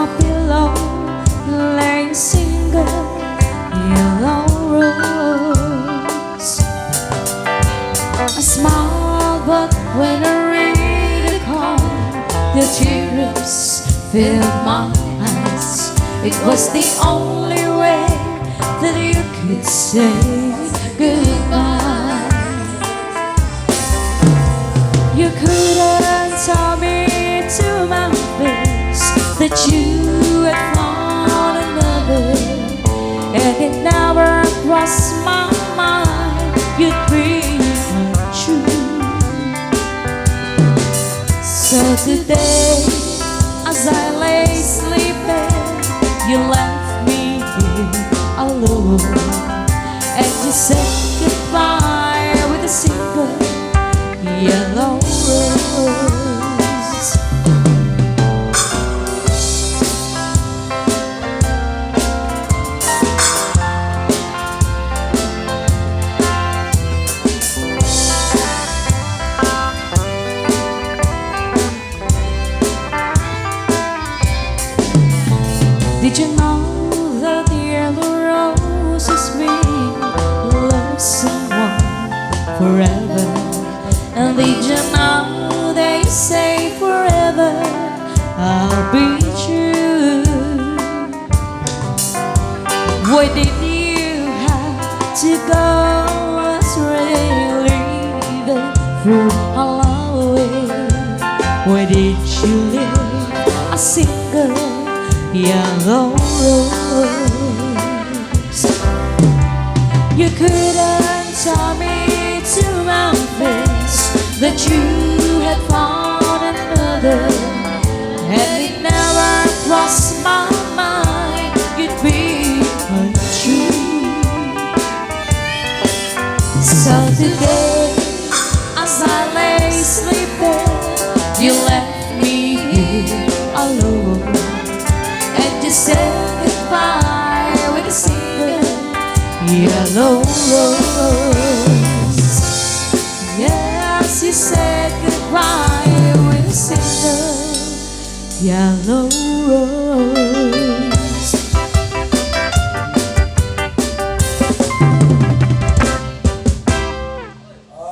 my pillow lay a single yellow rose. I smiled, but when I read the card, the tears filled my eyes. It was the only way that you could say goodbye. You couldn't tell me to my face that you had found another, and it never crossed my mind you'd be untrue. So today, as I lay sleeping, you left me here alone, and you said goodbye with a single yellow rose. Did you know that the yellow roses mean love someone forever? And did you know they say forever I'll be true? Why did you have to go astray, leaving through a long way? Why did you leave a single yellow rose? You couldn't tell me to my face that you had found another, and it never crossed my mind you'd be untrue. So today, as I lay sleeping, you left me here alone, and you said goodbye with a single yellow rose. Yes, you said goodbye with a single yellow rose.